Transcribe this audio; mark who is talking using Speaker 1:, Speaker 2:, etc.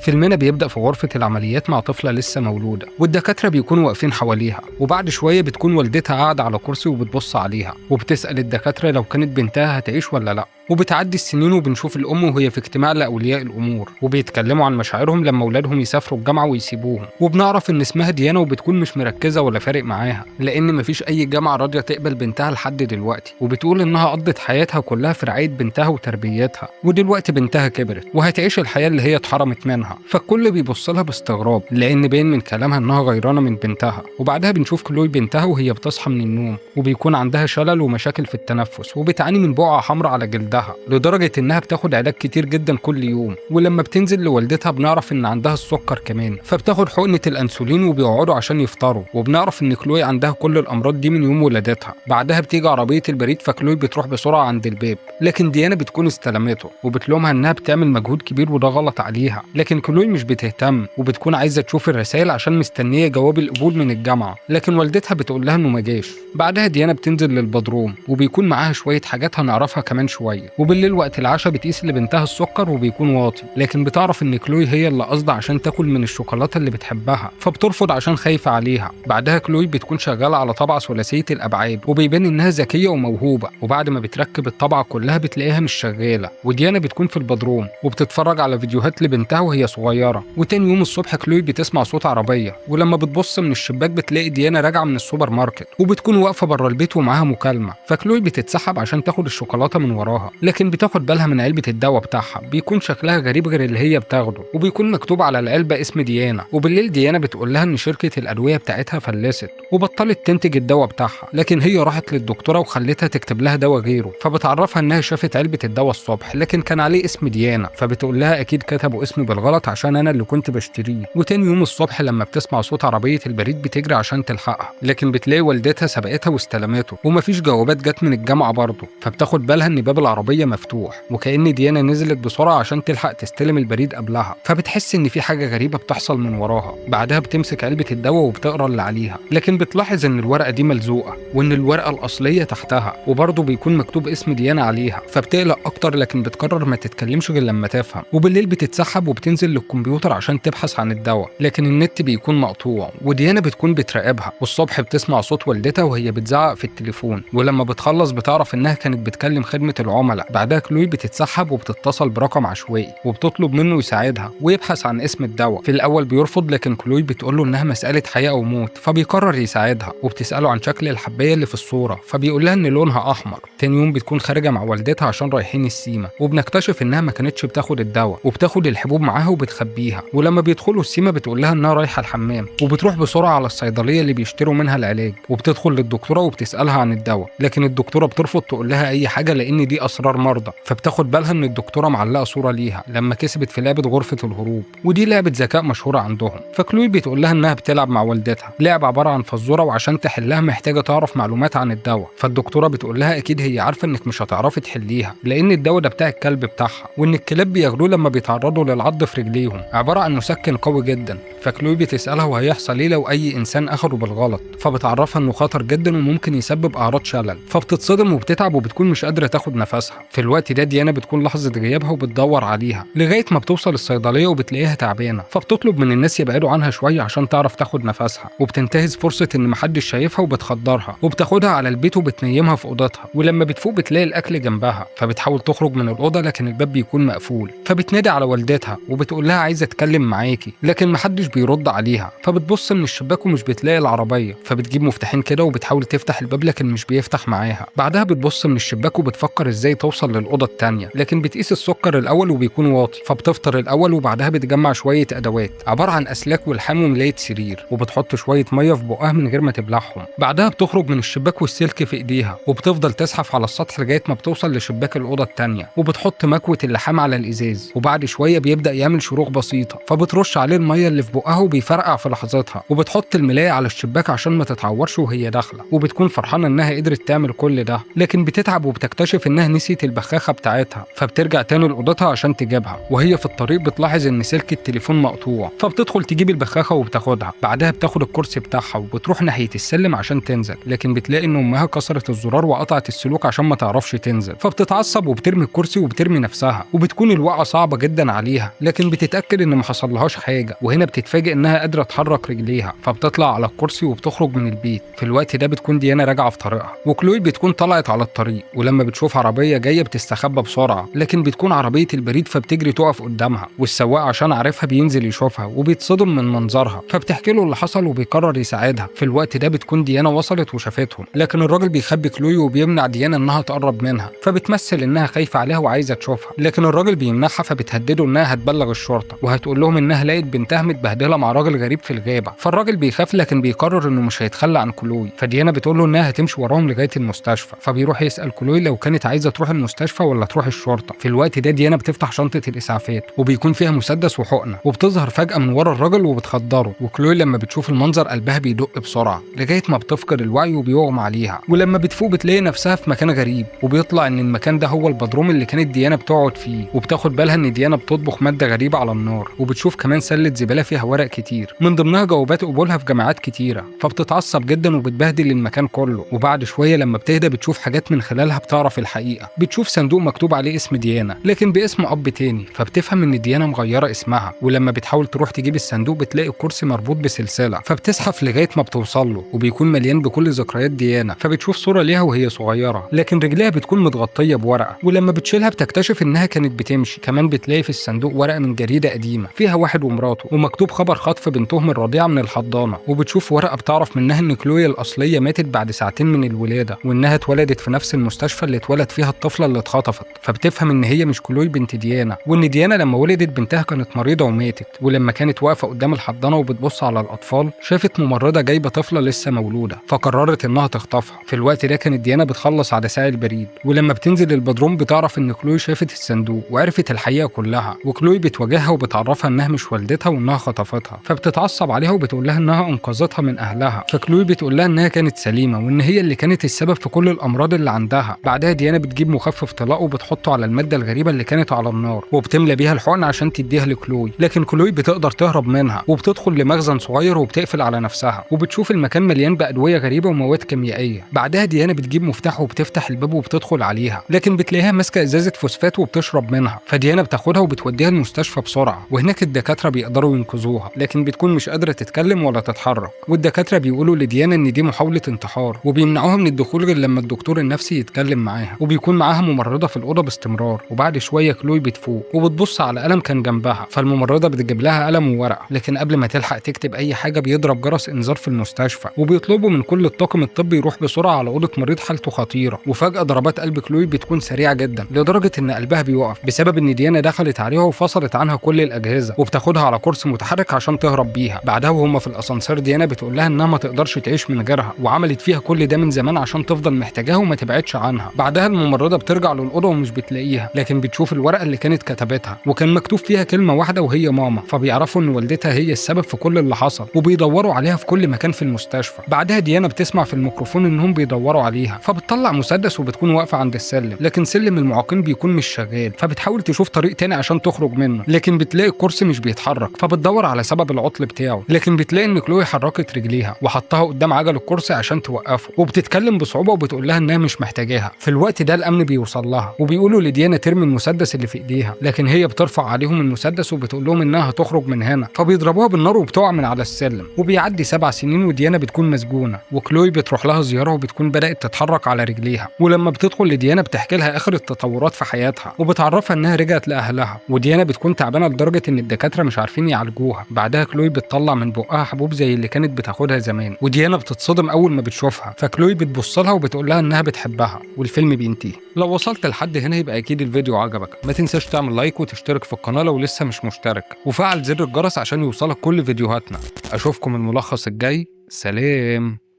Speaker 1: فيلمنا بيبدأ في غرفة العمليات مع طفلة لسه مولودة، والدكاترة بيكونوا واقفين حواليها، وبعد شوية بتكون والدتها قاعدة على كرسي وبتبص عليها وبتسأل الدكاترة لو كانت بنتها هتعيش ولا لأ. وبتعدي السنين وبنشوف الأم وهي في اجتماع لأولياء الأمور، وبيتكلموا عن مشاعرهم لما أولادهم يسافروا الجامعة ويسيبوهم، وبنعرف إن اسمها ديانا وبتكون مش مركزة ولا فارق معاها، لأن مفيش أي جامعة راضية تقبل بنتها لحد دلوقتي، وبتقول إنها قضت حياتها كلها في رعاية بنتها وتربيتها، ودلوقتي بنتها كبرت وهتعيش الحياة اللي هي اتحرمت منها. فالكل بيبص لها باستغراب لأن باين من كلامها إنها غيرانة من بنتها. وبعدها بنشوف كلوي بنتها وهي بتصحى من النوم، وبيكون عندها شلل ومشاكل في التنفس، وبتعاني من بقعة حمراء على جلدها لدرجة إنها بتاخد علاج كتير جدا كل يوم. ولما بتنزل لوالدتها بنعرف إن عندها السكر كمان، فبتاخد حقنة الأنسولين وبيقعدوا عشان يفطروا. وبنعرف إن كلوي عندها كل الأمراض دي من يوم ولادتها. بعدها بتيجي عربية البريد، فكلوي بتروح بسرعة عند الباب، لكن ديانا بتكون استلمته وبتلومها إنها بتعمل مجهود كبير وده غلط عليها. لكن كلوي مش بتهتم وبتكون عايزة تشوف الرسائل عشان مستنية جواب القبول من الجامعة، لكن والدتها بتقول لها إنه ما جاش. بعدها ديانا بتنزل للبدروم وبيكون معاها شوية حاجات هنعرفها كمان شوية. وبالليل وقت العشاء بتقيس لبنتها السكر وبيكون واطي، لكن بتعرف إن كلوي هي اللي قاصدة عشان تاكل من الشوكولاتة اللي بتحبها، فبترفض عشان خايفة عليها. بعدها كلوي بتكون شغالة على طبعة ثلاثية الأبعاد وبيبان إنها ذكية وموهوبة، وبعد ما بتركب الطبعة كلها بتلاقيها مش شغالة. وديانا بتكون في البدروم وبتتفرج على فيديوهات لبنتها وهي صغيرة. وتاني يوم الصبح كلوي بتسمع صوت عربية، ولما بتبص من الشباك بتلاقي ديانا راجعة من السوبر ماركت وبتكون واقفة بره البيت ومعاها مكالمة. فكلوي بتتسحب عشان تاخد الشوكولاتة من وراها، لكن بتاخد بالها من علبة الدواء بتاعها، بيكون شكلها غريب غير اللي هي بتاخده، وبيكون مكتوب على العلبة اسم ديانا. وبالليل ديانا بتقول لها إن شركة الأدوية بتاعتها فلست وبطلت تنتج الدواء بتاعها، لكن هي راحت للدكتورة وخلتها تكتب لها دواء غيره. فبتعرفها إنها شافت علبة الدواء الصبح لكن كان عليه اسم ديانا، فبتقول لها أكيد كتبوا اسمي بالغلط عشان أنا اللي كنت بشتريه. وتاني يوم الصبح لما بتسمع صوت عربية البريد بتجري عشان تلحقها، لكن بتلاقي والدتها سبقتها واستلمته، ومفيش جوابات جت من الجامعة برضه. فبتاخد بالها إن باب العربية مفتوح وكأن ديانا نزلت بسرعة عشان تلحق تستلم البريد قبلها، فبتحس إن في حاجة غريبة بتحصل من وراها. بعدها بتمسك علبة الدواء وبتقرا اللي عليها، لكن بتلاحظ إن الورقة دي ملزوقة وإن الورقة الأصلية تحتها وبرضه بيكون مكتوب اسم ديانا عليها. فبتقلق أكتر لكن بتقرر ما تتكلمش غير لما تفهم. وبالليل بتتسحب وبتنزل للكمبيوتر عشان تبحث عن الدواء، لكن النت بيكون مقطوع وديانا بتكون بتراقبها. والصبح بتسمع صوت والدتها وهي بتزعق في التليفون، ولما بتخلص بتعرف إنها كانت بتكلم خدمة العملاء. بعدها كلوي بتتسحب وبتتصل برقم عشوائي وبتطلب منه يساعدها ويبحث عن اسم الدواء. في الأول بيرفض لكن كلوي بتقوله إنها مسألة حياة أو موت، فبيقرر يساعدها وبتسأله عن شكل الحباية اللي في الصورة، فبيقول لها إن لونها أحمر. تاني يوم بتكون خارجة مع والدتها عشان رايحين السيما، وبنكتشف إنها ما كانتش بتاخد الدواء وبتاخد الحبوب معاها وبتخبيها. ولما بيدخلوا السيما بتقول لها إنها رايحة الحمام، وبتروح بسرعة على الصيدلية اللي بيشتروا منها العلاج، وبتدخل للدكتورة وبتسألها عن الدواء، لكن الدكتورة بترفض تقول لها أي حاجة لأن دي أسرار مرضى. فبتاخد بالها إن الدكتورة معلقة صورة ليها لما كسبت في لعبة غرفة الهروب، ودي لعبة ذكاء مشهورة عندهم. فكلوي بتقول لها إنها بتلعب مع والدتها لعبة عبارة عن فزورة، وعشان تحلها محتاجة تعرف معلومات عن الدواء. فالدكتورة بتقول لها أكيد هي عارفة إنك مش هتعرفي تحليها لأن الدواء ده بتاع الكلب بتاعها، وإن الكلاب بياخدوه لما بيتعرضوا للعض في رجليهم، عبارة عن مسكن قوي جدا. فكلوي بتسألها وهيحصل إيه لو أي إنسان أخده بالغلط، فبتعرفها إنه خطر جدا وممكن يسبب أعراض شلل. فبتتصدم وبتتعب وبتكون مش قادرة تاخد نفسها. في الوقت ده ديانا بتكون لحظة غيابها وبتدور عليها لغاية ما بتوصل الصيدلية وبتلاقيها تعبانة، فبتطلب من الناس يبعدوا عنها شوية عشان تعرف تاخد نفسها، وبتنتهز فرصة إن محدش شايفها وبتخدرها وبتاخدها على البيت وبتنيمها في أوضتها. ولما بتفوق بتلاقي الأكل جنبها، فبتحاول تخرج من الأوضة لكن الباب بيكون مقفول. فبتنادي على والدتها وبتقول لها عايزة أتكلم معاكي، لكن محدش بيرد عليها. فبتبص من الشباك ومش بتلاقي العربية، فبتجيب مفتاحين كده وبتحاول تفتح الباب لكن مش بيفتح معاها. بعدها بتبص من الشباك وبتفكر إزاي توصل للأوضة التانية، لكن بتقيس السكر الأول وبيكون واطي. فبتفطر الأول وبعدها بتجمع شوية أدوات عبارة عن أسلاك والحام وملاية سرير، وبتحط شوية مية في بقها من غير ما تبلعهم. بعدها بتخرج من الشباك والسلك في إيديها وبتفضل تزحف على السطح لغاية ما بتوصل لشباك الأوضة التانية، وبتحط مكوة اللحام على الإزاز. وبعد شوية بيبدأ يعمل شروخ بسيطة، فبترش عليه المية اللي في بقها وبيفرقع في لحظتها، وبتحط الملاية على الشباك عشان ما تتعورش وهي داخلة، وبتكون فرحانة إنها قدرت تعمل كل ده، لكن بتتعب وبتكتشف إنها نسيت البخاخة بتاعتها، فبترجع تاني لأوضتها عشان تجيبها، وهي في الطريق بتلاحظ إن سلك التليفون مقطوع، فبتدخل تجيب البخاخة وبتاخدها. بعدها بتاخد الكرسي بتاعها وبتروح ناحية السلم عشان تنزل، لكن بتلاقي إن أمها كسرت الزرار وقطعت السلوك عشان ما تعرفش تنزل، فبتتعصب وبترمي الكرسي وبترمي نفسها، وبتكون الوقعة صعبة جدا عليها، لكن بتتأكد إن ما حصلهاش حاجة. وهنا بتتفاجئ إنها قادرة تحرك رجليها، فبتطلع على الكرسي وبتخرج من البيت. في الوقت ده بتكون ديانا راجعة في طريقها، وكلوي بتكون طلعت على الطريق، ولما بتشوف عربية جاية بتستخبى بسرعة، لكن بتكون عربية البريد فبتجري تقف قدامها، والسواق عشان عارفها بينزل يشوفها وبيتصدم من منظرها، فبتحكي له اللي حصل وبيقرر يساعدها. في الوقت ده بتكون ديانا وصلت وشافتهم، لكن الراجل بيخبي كلوي وبيمنع ديانا انها تقرب منها، فبتمثل انها خايفة عليها وعايزة تشوفها، لكن الراجل بيمنعها، فبتهدده انها هتبلغ الشرطة وهتقول لهم انها لقت بنتها متبهدلة مع راجل غريب في الغابة. فالراجل بيخاف لكن بيقرر انه مش هيتخلى عن كلوي، فديانا بتقول له انها هتمشي وراهم لغاية المستشفى، فبيروح يسأل كلوي لو كانت عايزة تروح المستشفى ولا تروح الشرطة. في الوقت ده ديانا بتفتح شنطة الإسعافات وبيكون فيها مسدس وحقنة، وبتظهر فجأة من ورا الراجل وبتخدره، وكلوي لما بتشوف المنظر قلبها بيدق بسرعة لغاية ما بتفقد الوعي وبيغمى عليها، ولما بتفوق بتلاقي نفسها في مكان غريب، وبيطلع ان المكان ده هو البدروم اللي كانت ديانا بتقعد فيه، وبتاخد بالها ان ديانا بتطبخ مادة غريبة على النار، وبتشوف كمان سلة زبالة فيها ورق كتير من ضمنها جوابات قبولها في جامعات كتيرة، فبتتعصب جدا وبتبهدل المكان كله. وبعد شوية لما بتهدى بتشوف حاجات من خلالها بتعرف الحقيقة. بتشوف صندوق مكتوب عليه اسم ديانا لكن باسم اب تاني، فبتفهم ان ديانا مغيرة اسمها، ولما بتحاول تروح تجيب الصندوق بتلاقي الكرسي مربوط بسلسلة، فبتزحف لغاية ما بتوصل له، وبيكون مليان بكل ذكريات ديانا، فبتشوف صورة ليها وهي صغيرة لكن رجليها بتكون متغطية بورقة، ولما بتشيلها بتكتشف انها كانت بتمشي. كمان بتلاقي في الصندوق ورقة من جريدة قديمة فيها واحد ومراته، ومكتوب خبر خطف بنتهم الرضيعة من الحضانة، وبتشوف ورقة بتعرف منها ان كلوي الأصلية ماتت بعد ساعتين من الولادة، وانها اتولدت في نفس المستشفى اللي اتولد فيها الطفلة اللي اتخطفت، فبتفهم ان هي مش كلوي بنت ديانا، وان ديانا لما ولدت بنتها كانت مريضة وماتت. ولما كانت واقفة قدام الحضانة وبتبص على الأطفال شافت ممرضة جايبة طفلة لسه مولودة، فقررت انها تخطفها. في الوقت ده كانت ديانا بتخلص على ساعي البريد، ولما بتنزل البدروم بتعرف ان كلوي شافت الصندوق وعرفت الحقيقة كلها، وكلوي بتواجهها وبتعرفها انها مش والدتها وانها خطفتها، فبتتعصب عليها وبتقول لها انها انقذتها من اهلها، فكلوي بتقول لها انها كانت سليمة وان هي اللي كانت السبب في كل الامراض اللي عندها. بعدها ديانا بتجيب مخفف طلاق وبتحطه على المادة الغريبة اللي كانت على النار، وبتملى بيها الحقن عشان تديها لكلوي، لكن كلوي بتقدر تهرب منها وبتدخل لمخزن صغير وبتقفل على نفسها، وبتشوف المكان مليان بأدوية غريبة ومواد كيميائية. بعدها ديانا بتجيب مفتاح وبتفتح الباب وبتدخل عليها، لكن بتلاقيها ماسكة ازازة فوسفات وبتشرب منها، فديانا بتاخدها وبتوديها المستشفى بسرعة، وهناك الدكاترة بيقدروا ينقذوها، لكن بتكون مش قادرة تتكلم ولا تتحرك، والدكاترة بيقولوا لديانا ان دي محاولة انتحار، وبيمنعوها من الدخول غير لما الدكتور النفسي يتكلم معاها، وبيكون معاها ممرضة في الأوضة باستمرار. وبعد شوية كلوي بتفوق وبتبص على قلم كان جنبها، فالممرضة بتجيب لها قلم وورقة، لكن قبل ما تلحق تكتب أي حاجة بيضرب جرس إنذار في المستشفى، وبيطلبوا من كل الطاقم الطبي يروح بسرعة على أوضة مريض حالته خطيرة. وفجأة ضربات قلب كلوي بتكون سريعة جدا لدرجة إن قلبها بيوقف بسبب إن ديانا دخلت عليها وفصلت عنها كل الأجهزة، وبتاخدها على كرسي متحرك عشان تهرب بيها. بعدها وهم في الأسانسير ديانا بتقول لها إنها ما تقدرش تعيش من غيرها، وعملت فيها كل ده من زمان عشان تفضل محتاجاها وما تبعدش عنها. بعدها الممرضة بترجع للأوضة ومش بتلاقيها، لكن بتشوف الورقة اللي كانت كتبتها وكان مكتوب فيها كلمة واحدة وهي ماما، فبيعرفوا إن والدتها هي السبب في كل اللي حصل، وبيدوروا عليها في كل مكان في المستشفى. بعدها ديانا بتسمع في الميكروفون إنهم بيدوروا عليها، فبتطلع مسدس وبتكون واقفة عند السلم، لكن سلم المعاقين بيكون مش شغال، فبتحاول تشوف طريق تاني عشان تخرج منه، لكن بتلاقي الكرسي مش بيتحرك، فبتدور على سبب العطل بتاعه، لكن بتلاقي إن كلوي حركت رجليها وحطها قدام عجل الكرسي عشان توقفه، وبتتكلم بصعوبة وبتقول لها إنها مش محتاجاها. في الوقت ده الأمن بيوصل لها وبيقولوا لديانا ترمي المسدس اللي في إيديها، لكن هي بترفع عليهم المسدس وبتقول لهم إنها هتخرج من هنا، فبيضربوها بالنار وبتقع من على السلم. وبيعدي 7 سنين وديانا بتكون مسجونة، وكلوي بتروح لها زيارة وبتكون بدأت تتحرك على رجليها، ولما بتدخل لديانا بتحكي لها آخر التطورات في حياتها وبتعرفها إنها رجعت لأهلها، وديانا بتكون تعبانة لدرجة إن الدكاترة مش عارفين يعالجوها. بعدها كلوي بتطلع من بقها حبوب زي اللي كانت بتاخدها زمان، وديانا بتتصدم أول ما بتشوفها، فكلوي بتبص لها وبتقول لها إنها بتحبها، والفيلم بينتهي. لو وصلت لحد هنا يبقى أكيد الفيديو عجبك، ما تنساش تعمل لايك وتشترك في القناة لو لسه مش مشترك، وفعل زر الجرس عشان يوصلك كل فيديوهاتنا. أشوفكم الملخص الجاي، سلام.